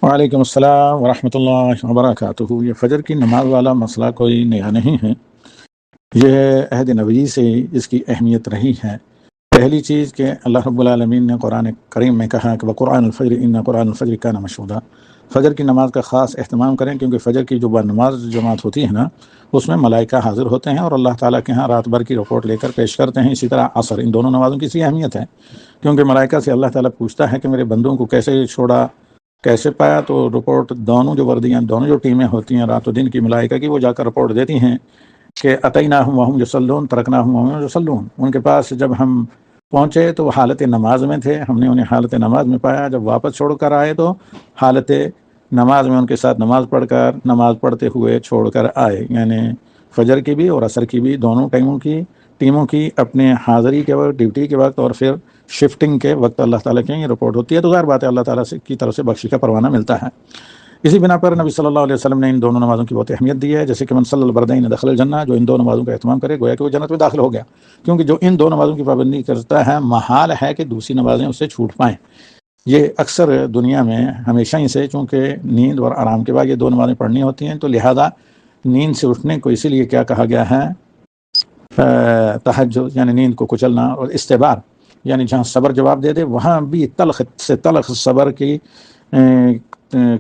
وعلیکم السلام ورحمۃ اللہ وبرکاتہ۔ یہ فجر کی نماز والا مسئلہ کوئی نیا نہیں ہے، یہ عہد نبوی سے اس کی اہمیت رہی ہے۔ پہلی چیز کہ اللہ رب العالمین نے قرآن کریم میں کہا کہ وقرآن الفجر ان قرآن الفجر کان مشہودا، فجر کی نماز کا خاص اہتمام کریں، کیونکہ فجر کی جو نماز جماعت ہوتی ہے نا، اس میں ملائکہ حاضر ہوتے ہیں اور اللہ تعالیٰ کے ہاں رات بھر کی رپورٹ لے کر پیش کرتے ہیں۔ اسی طرح عصر، ان دونوں نمازوں کی اسی اہمیت ہے، کیونکہ ملائکہ سے اللہ تعالیٰ پوچھتا ہے کہ میرے بندوں کو کیسے چھوڑا، کیسے پایا، تو رپورٹ دونوں جو وردیاں، دونوں جو ٹیمیں ہوتی ہیں رات و دن کی ملائکہ کی، وہ جا کر رپورٹ دیتی ہیں کہ اتیناہم وہم یصلون ترکناہم وہم یصلون۔ ان کے پاس جب ہم پہنچے تو وہ حالت نماز میں تھے، ہم نے انہیں حالت نماز میں پایا، جب واپس چھوڑ کر آئے تو حالت نماز میں ان کے ساتھ نماز پڑھ کر، نماز پڑھتے ہوئے چھوڑ کر آئے۔ یعنی فجر کی بھی اور عصر کی بھی، دونوں ٹیموں کی اپنے حاضری کے وقت، ڈیوٹی کے وقت اور پھر شفٹنگ کے وقت اللہ تعالیٰ کی یہ رپورٹ ہوتی ہے، تو ظاہر بات ہے اللہ تعالیٰ کی طرف سے بخشش کا پروانہ ملتا ہے۔ اسی بنا پر نبی صلی اللہ علیہ وسلم نے ان دونوں نمازوں کی بہت اہمیت دی ہے، جیسے کہ من صلی البردین دخل الجنہ، جو ان دو نمازوں کا اہتمام کرے گویا کہ وہ جنت میں داخل ہو گیا، کیونکہ جو ان دو نمازوں کی پابندی کرتا ہے محال ہے کہ دوسری نمازیں اس سے چھوٹ پائیں۔ یہ اکثر دنیا میں ہمیشہ ہی سے، چونکہ نیند اور آرام کے بعد یہ دو نمازیں پڑھنی ہوتی ہیں، تو لہذا نیند سے اٹھنے کو اسی لیے کیا کہا گیا ہے، تہجد یعنی نیند کو کچلنا، اور استبار یعنی جہاں صبر جواب دے دے وہاں بھی تلخ سے تلخ صبر کی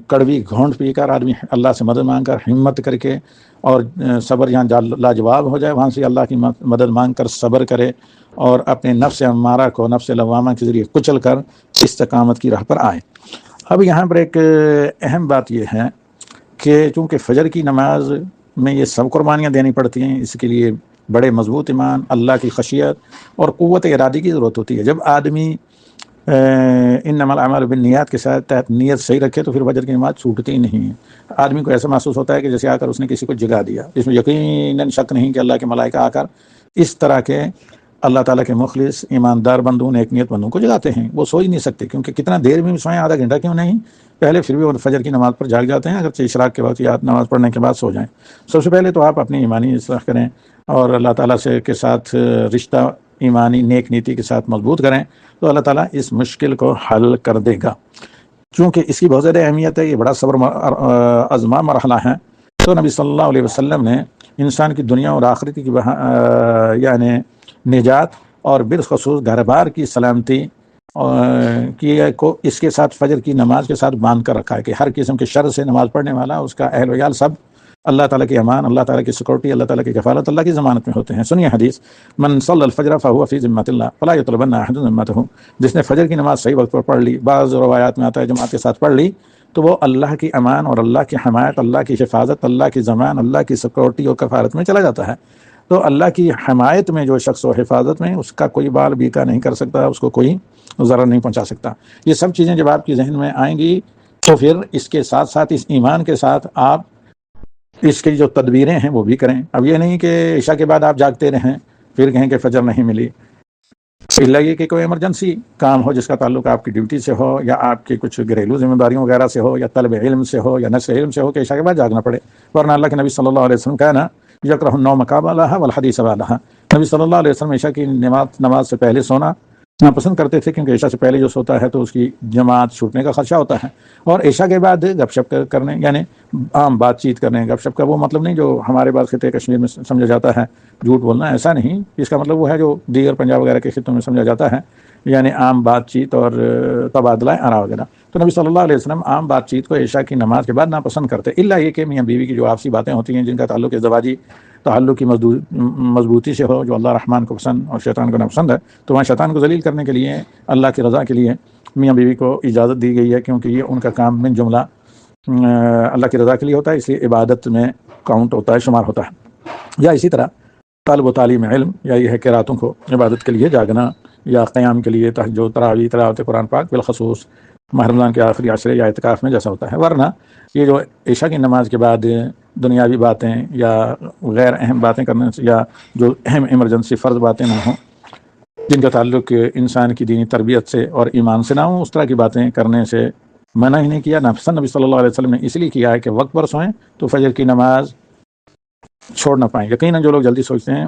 کڑوی گھونٹ پی کر آدمی اللہ سے مدد مانگ کر، ہمت کر کے، اور صبر جہاں لاجواب ہو جائے وہاں سے اللہ کی مدد مانگ کر صبر کرے، اور اپنے نفس امارہ کو نفس لوامہ کے ذریعے کچل کر استقامت کی راہ پر آئے۔ اب یہاں پر ایک اہم بات یہ ہے کہ چونکہ فجر کی نماز میں یہ سب قربانیاں دینی پڑتی ہیں، اس کے لیے بڑے مضبوط ایمان، اللہ کی خشیت اور قوت ارادی کی ضرورت ہوتی ہے۔ جب آدمی انما الاعمال بالنیات کے ساتھ تحت نیت صحیح رکھے تو پھر فجر کی نماز چھوٹتی ہی نہیں ہے۔ آدمی کو ایسا محسوس ہوتا ہے کہ جیسے آ کر اس نے کسی کو جگا دیا، اس میں یقیناً شک نہیں کہ اللہ کے ملائکہ آ کر اس طرح کے اللہ تعالیٰ کے مخلص ایماندار بندوں، نیک نیت بندوں کو جگاتے ہیں۔ وہ سو ہی نہیں سکتے، کیونکہ کتنا دیر میں بھی سوئیں، آدھا گھنٹہ کیوں نہیں، پہلے پھر بھی وہ فجر کی نماز پر جاگ جاتے ہیں، اگرچہ اشراق کے وقت یا نماز پڑھنے کے بعد سو جائیں۔ سب سے پہلے تو آپ اپنی ایمانی اصلاح کریں اور اللہ تعالیٰ سے کے ساتھ رشتہ ایمانی نیک نیتی کے ساتھ مضبوط کریں، تو اللہ تعالیٰ اس مشکل کو حل کر دے گا۔ چونکہ اس کی بہت زیادہ اہمیت ہے، یہ بڑا صبر آزما مرحلہ ہے، تو نبی صلی اللہ علیہ وسلم نے انسان کی دنیا اور آخرت کی یعنی نجات اور بالخصوص گھر بار کی سلامتی کو اس کے ساتھ فجر کی نماز کے ساتھ باندھ کر رکھا ہے کہ ہر قسم کے شر سے نماز پڑھنے والا، اس کا اہل ویال سب اللہ تعالیٰ کی امان، اللہ تعالیٰ کی سیکورٹی، اللہ تعالیٰ کی کفالت، اللہ کی ضمانت میں ہوتے ہیں۔ سنیے حدیث، من صلی الفجر فہو فی ذمۃ اللہ فلا یطلبن احد ذمتہ، جس نے فجر کی نماز صحیح وقت پر پڑھ لی، بعض روایات میں آتا ہے جماعت کے ساتھ پڑھ لی، تو وہ اللہ کی امان اور اللہ کی حمایت، اللہ کی حفاظت، اللہ کی ضمان، اللہ کی سیکورٹی اور کفالت میں چلا جاتا ہے۔ تو اللہ کی حمایت میں جو شخص و حفاظت میں، اس کا کوئی بال بیکا نہیں کر سکتا، اس کو کوئی ضرر نہیں پہنچا سکتا۔ یہ سب چیزیں جب آپ کے ذہن میں آئیں گی تو پھر اس کے ساتھ ساتھ، اس ایمان کے ساتھ، آپ اس کی جو تدبیریں ہیں وہ بھی کریں۔ اب یہ نہیں کہ عشاء کے بعد آپ جاگتے رہیں پھر کہیں کہ فجر نہیں ملی، الا یہ کہ کوئی ایمرجنسی کام ہو جس کا تعلق آپ کی ڈیوٹی سے ہو، یا آپ کی کچھ گھریلو ذمہ داریوں وغیرہ سے ہو، یا طلب علم سے ہو، یا نشر علم سے ہو، کہ عشاء کے بعد جاگنا پڑے۔ ورنہ اللہ کے نبی صلی اللہ علیہ وسلم کہنا یکرہ النوم قبلہا والحدیث بعدہا، نبی صلی اللہ علیہ وسلم عشاء کی نماز سے پہلے سونا پسند کرتے تھے، کیونکہ عشاء سے پہلے جو سوتا ہے تو اس کی جماعت چھوٹنے کا خدشہ ہوتا ہے، اور عشاء کے بعد گپ شپ کرنے، یعنی عام بات چیت کرنے، گپ شپ کا وہ مطلب نہیں جو ہمارے بعض خطے کشمیر میں سمجھا جاتا ہے جھوٹ بولنا، ایسا نہیں، اس کا مطلب وہ ہے جو دیگر پنجاب وغیرہ کے خطوں میں سمجھا جاتا ہے، یعنی عام بات چیت اور تبادلہ آراء وغیرہ۔ تو نبی صلی اللہ علیہ وسلم عام بات چیت کو عشاء کی نماز کے بعد ناپسند کرتے، الا یہ کہ میاں بیوی کی جو آپسی باتیں ہوتی ہیں جن کا تعلق ازدواجی تعلق کی مضبوطی سے ہو، جو اللہ رحمان کو پسند اور شیطان کو ناپسند ہے، تو وہاں شیطان کو ذلیل کرنے کے لیے، اللہ کی رضا کے لیے میاں بیوی کو اجازت دی گئی ہے، کیونکہ یہ ان کا کام من جملہ اللہ کی رضا کے لیے ہوتا ہے، اس لیے عبادت میں کاؤنٹ ہوتا ہے، شمار ہوتا ہے۔ یا اسی طرح طالب و تعلیم علم، یا یہ ہے کہ راتوں کو عبادت کے لیے جاگنا، یا قیام کے لیے تہجد، تراویح، تلاوت قرآن پاک، بالخصوص ماہ رمضان کے آخری عشرے یا اعتکاف میں جیسا ہوتا ہے۔ ورنہ یہ جو عشاء کی نماز کے بعد دنیاوی باتیں یا غیر اہم باتیں کرنے سے، یا جو اہم ایمرجنسی فرض باتیں نہ ہوں جن کا تعلق انسان کی دینی تربیت سے اور ایمان سے نہ ہوں، اس طرح کی باتیں کرنے سے منع ہی نہیں کیا، نفساً نبی صلی اللہ علیہ وسلم نے اس لیے کیا ہے کہ وقت پر سوئیں تو فجر کی نماز چھوڑ نہ پائیں۔ یقیناً جو لوگ جلدی سوتے ہیں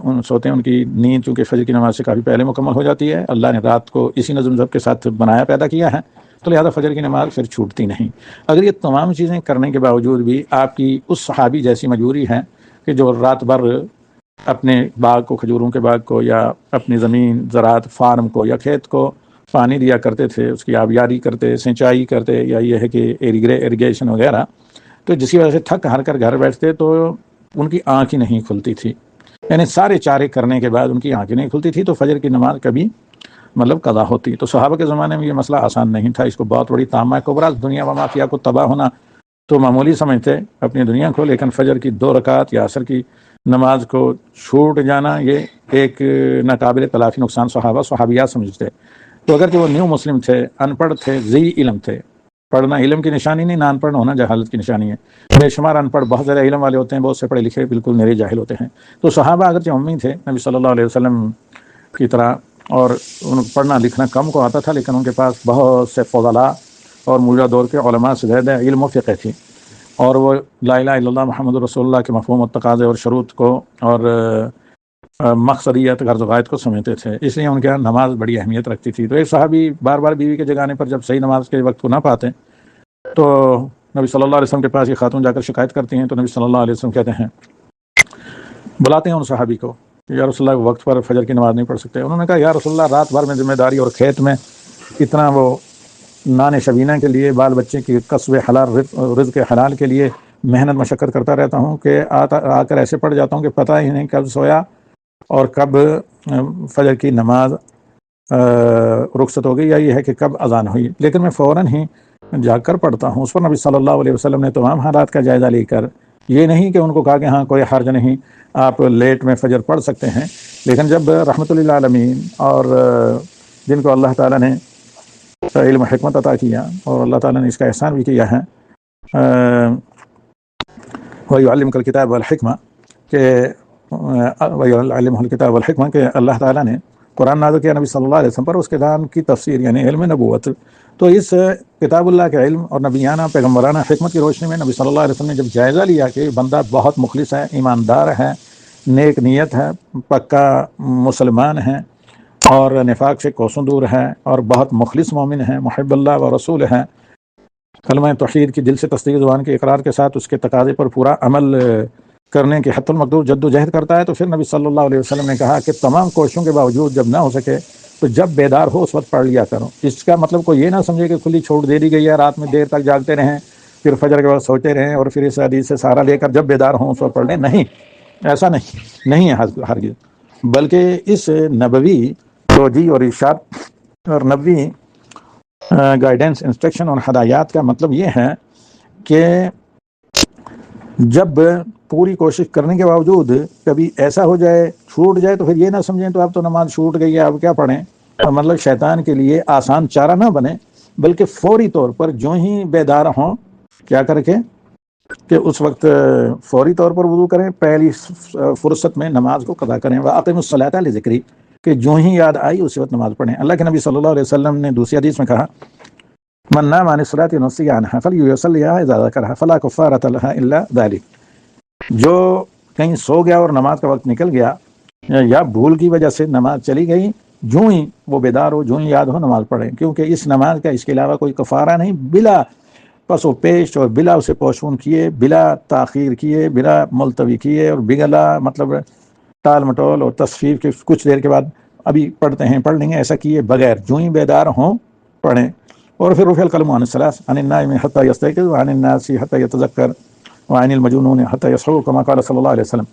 ان کی نیند چونکہ فجر کی نماز سے کافی پہلے مکمل ہو جاتی ہے۔ اللہ نے رات کو اسی نظم ضبط کے ساتھ بنایا، پیدا کیا ہے، تو لہٰذا فجر کی نماز پھر چھوٹتی نہیں۔ اگر یہ تمام چیزیں کرنے کے باوجود بھی آپ کی اس صحابی جیسی مجبوری ہے کہ جو رات بھر اپنے باغ کو، کھجوروں کے باغ کو، یا اپنی زمین زراعت فارم کو یا کھیت کو پانی دیا کرتے تھے، اس کی آبیاری کرتے، سینچائی کرتے، یا یہ ہے کہ ایریگیشن وغیرہ، تو جس کی وجہ سے تھک ہار کر گھر بیٹھتے تو ان کی آنکھ ہی نہیں کھلتی تھی، یعنی سارے چارے کرنے کے بعد ان کی آنکھیں نہیں کھلتی تھی، تو فجر کی نماز کبھی مطلب قضا ہوتی۔ تو صحابہ کے زمانے میں یہ مسئلہ آسان نہیں تھا، اس کو بہت بڑی طامہ کبریٰ، دنیا و مافیا کو تباہ ہونا تو معمولی سمجھتے اپنی دنیا کو، لیکن فجر کی 2 رکعت یا عصر کی نماز کو چھوٹ جانا یہ ایک ناقابل تلافی نقصان صحابیات سمجھتے۔ تو اگر کہ وہ نیو مسلم تھے، ان پڑھ تھے، ذی علم تھے، پڑھنا علم کی نشانی نہیں، نہ ان پڑھ ہونا جہالت کی نشانی ہے، بے شمار ان پڑھ بہت زیادہ علم والے ہوتے ہیں، بہت سے پڑھے لکھے بالکل نرے جاہل ہوتے ہیں۔ تو صحابہ اگرچہ امی تھے نبی صلی اللہ علیہ وسلم کی طرح، اور ان پڑھنا لکھنا کم کو آتا تھا، لیکن ان کے پاس بہت سے فضلاء اور موجودہ دور کے علماء سے زیادہ علم و فقہ تھی، اور وہ لا الہ الا اللہ محمد رسول اللہ کے مفہوم و تقاضے اور شروط کو اور مقصدیت غرض و غایت کو سمجھتے تھے، اس لیے ان کے یہاں نماز بڑی اہمیت رکھتی تھی۔ تو ایک صحابی بار بار بیوی کے جگانے پر جب صحیح نماز کے وقت کو نہ پاتے تو نبی صلی اللہ علیہ وسلم کے پاس یہ خاتون جا کر شکایت کرتی ہیں، تو نبی صلی اللہ علیہ وسلم کہتے ہیں، بلاتے ہیں ان صحابی کو، یا رسول اللہ وقت پر فجر کی نماز نہیں پڑھ سکتے؟ انہوں نے کہا یا رسول اللہ رات بھر میں ذمہ داری اور کھیت میں اتنا وہ نان شبینہ کے لیے، بال بچے کی کسب حلال رزق حلال کے لیے محنت مشقت کرتا رہتا ہوں کہ آ کر ایسے پڑھ جاتا ہوں کہ پتہ ہی نہیں کب سویا اور کب فجر کی نماز رخصت ہو گئی، یا یہ ہے کہ کب اذان ہوئی، لیکن میں فوراً ہی جا کر پڑھتا ہوں۔ اس پر نبی صلی اللہ علیہ وسلم نے تمام حالات کا جائزہ لے کر، یہ نہیں کہ ان کو کہا کہ ہاں کوئی حرج نہیں، آپ لیٹ میں فجر پڑھ سکتے ہیں، لیکن جب رحمت للعالمین اور جن کو اللہ تعالیٰ نے علم و حکمت عطا کیا، اور اللہ تعالیٰ نے اس کا احسان بھی کیا ہے، وَيُعَلِّمُكَ الْكِتَابَ وَالْحِكْمَةَ کہ وَيُعَلِّمُهُ الْكِتَابَ وَالْحِكْمَةَ کہ اللہ تعالیٰ نے قرآن نازل کیا نبی صلی اللہ علیہ وسلم پر، اس کلام کی تفسیر یعنی علم نبوت۔ تو اس کتاب اللہ کے علم اور نبیانہ پیغمبرانہ حکمت کی روشنی میں نبی صلی اللہ علیہ وسلم نے جب جائزہ لیا کہ بندہ بہت مخلص ہے، ایماندار ہے، نیک نیت ہے، پکا مسلمان ہے، اور نفاق سے کوسوں دور ہے، اور بہت مخلص مومن ہے، محب اللہ و رسول ہے، کلمہ توحید کی دل سے تصدیق، زبان کے اقرار کے ساتھ اس کے تقاضے پر پورا عمل کرنے کے حتی المقدور جد و جہد کرتا ہے، تو پھر نبی صلی اللہ علیہ وسلم نے کہا کہ تمام کوششوں کے باوجود جب نہ ہو سکے تو جب بیدار ہو اس وقت پڑھ لیا کرو۔ اس کا مطلب کوئی یہ نہ سمجھے کہ کھلی چھوٹ دے دی گئی ہے، رات میں دیر تک جاگتے رہیں، پھر فجر کے بعد سوتے رہیں، اور پھر اس حدیث سے سہارا لے کر جب بیدار ہوں اس وقت پڑھ لیں، نہیں، ایسا نہیں ہے ہرگز، بلکہ اس نبوی توجیہ اور ارشاد اور نبوی گائیڈنس، انسٹرکشن اور ہدایات کا مطلب یہ ہے کہ جب پوری کوشش کرنے کے باوجود کبھی ایسا ہو جائے، چھوٹ جائے، تو پھر یہ نہ سمجھیں تو اب تو نماز چھوٹ گئی ہے اب کیا پڑھیں، مطلب شیطان کے لیے آسان چارہ نہ بنے، بلکہ فوری طور پر جو ہی بیدار ہوں کیا کر کے کہ اس وقت فوری طور پر وضو کریں، پہلی فرصت میں نماز کو قضا کریں، وَأَقِمُوا الصَّلَاةَ لِذِكْرِي کہ جو ہی یاد آئی اسی وقت نماز پڑھیں۔ اللہ کے نبی صلی اللہ علیہ وسلم نے دوسری حدیث میں کہا من نام عن الصلاة ونسي عنها فليصليها إذا ذكرها فلا كفارة لها إلا ذلك، جو کہیں سو گیا اور نماز کا وقت نکل گیا یا بھول کی وجہ سے نماز چلی گئی، جو ہی وہ بیدار ہو، جو ہی یاد ہو نماز پڑھیں، کیونکہ اس نماز کا اس کے علاوہ کوئی کفارہ نہیں، بلا پس و پیش اور بلا اسے پوسٹپون کیے، بلا تاخیر کیے، بلا ملتوی کیے، اور بلا مطلب ٹال مٹول اور تصفیف کے کچھ دیر کے بعد ابھی پڑھتے ہیں پڑھ لیں گے، ایسا کیے بغیر جو ہی بیدار ہوں پڑھیں۔ اور پھر رفع القلم عن الثلاث عن النائم حتى يستيقظ وعن الناس حتى يتذكر وعن المجنون حتى يصحو كما قال صلی اللہ علیہ وسلم۔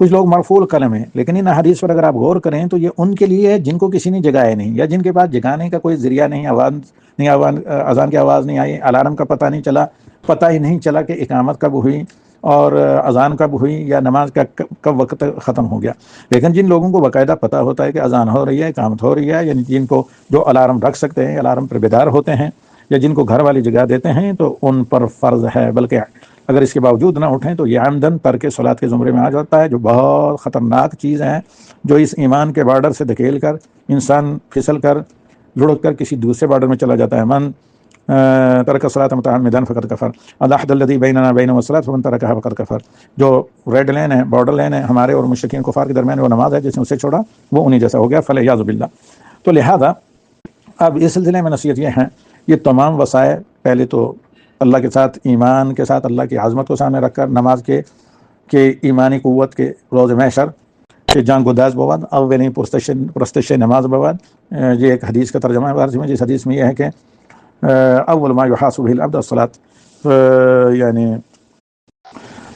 کچھ لوگ مرفوع القلم ہیں، لیکن ان حدیث پر اگر آپ غور کریں تو یہ ان کے لیے ہے جن کو کسی نے جگایا نہیں، یا جن کے پاس جگانے کا کوئی ذریعہ نہیں، اذان کی آواز نہیں آئی، الارم کا پتہ نہیں چلا، پتہ ہی نہیں چلا کہ اقامت کب ہوئی اور اذان کب ہوئی یا نماز کا کب وقت ختم ہو گیا۔ لیکن جن لوگوں کو باقاعدہ پتہ ہوتا ہے کہ اذان ہو رہی ہے، اقامت ہو رہی ہے، یعنی جن کو جو الارم رکھ سکتے ہیں، الارم پر بیدار ہوتے ہیں، یا جن کو گھر والی جگہ دیتے ہیں، تو ان پر فرض ہے، بلکہ اگر اس کے باوجود نہ اٹھیں تو یہ عمدن ترک صلاۃ کے زمرے میں آ جاتا ہے، جو بہت خطرناک چیز ہے، جو اس ایمان کے بارڈر سے دھکیل کر انسان پھسل کر لڑک کر کسی دوسرے بارڈر میں چلا جاتا ہے۔ من ترک الصلاۃ متعمدا فقد کفر، العہد الذی بیننا وبینہم الصلاۃ فمن ترکھا فقد کفر، جو ریڈ لین ہے، بارڈر لین ہے ہمارے اور مشرکین کفار کے درمیان، وہ نماز ہے، جس نے اسے چھوڑا وہ انہی جیسا ہو گیا، فلیعاذ باللہ۔ تو لہذا اب اس سلسلے میں نصیحت یہ ہے یہ تمام وسائل پہلے تو اللہ کے ساتھ، ایمان کے ساتھ اللہ کی عظمت کو سامنے رکھ کر نماز کے ایمانی قوت کے روز محشر کہ جان گداز بواد اولین پرستش نماز بواد، یہ ایک حدیث کا ترجمہ ہے عربی میں، جس حدیث میں یہ ہے کہ اول ما یحاسب به العبد الصلاۃ، یعنی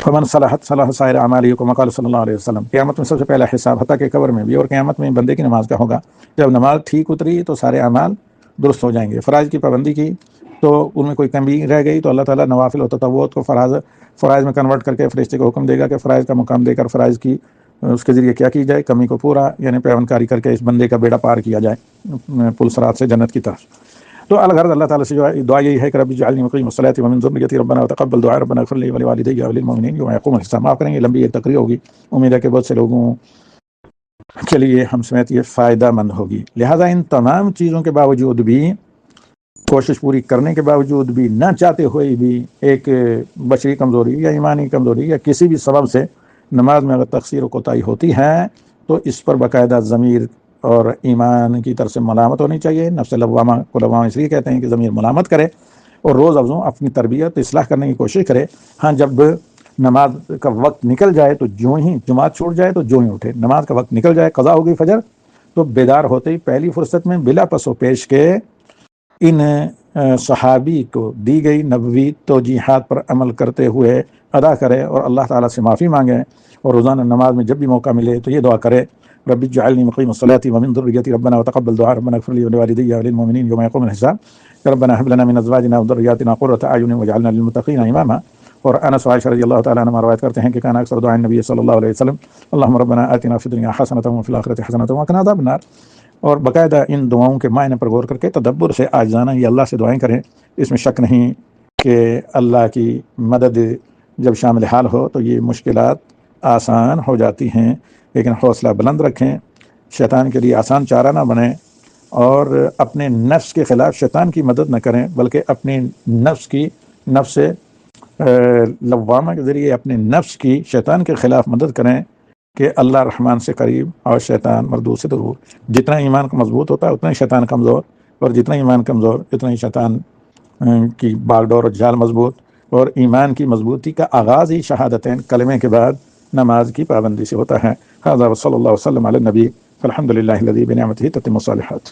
فمن صلحت صلاح سائر اعماله كما قال صلی اللہ علیہ وسلم، قیامت میں سب سے پہلا حساب حتیٰ کہ قبر میں بھی اور قیامت میں بندے کی نماز کا ہوگا۔ جب نماز ٹھیک اتری تو سارے اعمال درست ہو جائیں گے۔ فرائض کی پابندی کی تو ان میں کوئی کمی رہ گئی تو اللہ تعالیٰ نوافل و تطوعات کو فرائض میں کنورٹ کر کے فرشتے کو حکم دے گا کہ فرائض کا مقام دے کر فرائض کی اس کے ذریعے کیا کی جائے، کمی کو پورا یعنی پیوندکاری کر کے اس بندے کا بیڑا پار کیا جائے پل صراط سے جنت کی طرف۔ تو الغرض اللہ تعالیٰ سے جو دعا یہی ہے کہ رب اجعلنی مقیم الصلاۃ ومن ذریتی ربنا وتقبل دعاء ربنا اغفر لی ولوالدی وللمؤمنین یوم یقوم الحساب۔ معاف کریں گے، لمبی ایک تقریر ہوگی، امید ہے کہ بہت سے لوگوں کے لیے ہم سمیت یہ فائدہ مند ہوگی۔ لہٰذا ان تمام چیزوں کے باوجود بھی، کوشش پوری کرنے کے باوجود بھی، نہ چاہتے ہوئے بھی ایک بشری کمزوری یا ایمانی کمزوری یا کسی بھی سبب سے نماز میں اگر تقصیر و کوتاہی ہوتی ہے تو اس پر باقاعدہ ضمیر اور ایمان کی طرف سے ملامت ہونی چاہیے۔ نفس لوامہ کو لوامہ اس لیے کہتے ہیں کہ ضمیر ملامت کرے اور روز افزوں اپنی تربیت اصلاح کرنے کی کوشش کرے۔ ہاں جب نماز کا وقت نکل جائے تو جو ہی جماعت چھوٹ جائے تو جو ہی اٹھے، نماز کا وقت نکل جائے، قضا ہوگی فجر، تو بیدار ہوتے ہی پہلی فرصت میں بلا پس و پیش کے ان صحابی کو دی گئی نبوی توجیحات پر عمل کرتے ہوئے ادا کرے اور اللہ تعالیٰ سے معافی مانگے، اور روزانہ نماز میں جب بھی موقع ملے تو یہ دعا کرے رب اجعلنی مقیم الصلاۃ ومن ذریتی ربنا وتقبل دعاء ربنا اغفر لی ولوالدی وللمؤمنین یوم یقوم الحساب ربنا هب لنا من ازواجنا وذریاتنا قرۃ اعین واجعلنا للمتقین اماما۔ اور انس و عائشہ رضی اللہ تعالیٰ عنہما روایت کرتے ہیں کہ کان اکثر دعاء النبی صلی اللہ علیہ وسلم اللہم ربنا آتنا فی الدنیا حسنۃ وفی الآخرۃ حسنۃ وقنا عذاب النار۔ اور باقاعدہ ان دعاؤں کے معنی پر غور کر کے تدبر سے عاجزانہ یہ اللہ سے دعائیں کریں۔ اس میں شک نہیں کہ اللہ کی مدد جب شامل حال ہو تو یہ مشکلات آسان ہو جاتی ہیں، لیکن حوصلہ بلند رکھیں، شیطان کے لیے آسان چارہ نہ بنیں اور اپنے نفس کے خلاف شیطان کی مدد نہ کریں، بلکہ اپنی نفس لوامہ کے ذریعے اپنے نفس کی شیطان کے خلاف مدد کریں کہ اللہ رحمان سے قریب اور شیطان مردود سے دور۔ جتنا ایمان کا مضبوط ہوتا ہے اتنا ہی شیطان کمزور، اور جتنا ایمان کمزور اتنا ہی شیطان کی باغ ڈور اور جال مضبوط۔ اور ایمان کی مضبوطی کا آغاز ہی شہادتین کلمے کے بعد نماز کی پابندی سے ہوتا ہے۔ ھذا وصلی اللہ وسلم علی النبی، الحمد للہ الذی بنعمتہ تتم الصالحات۔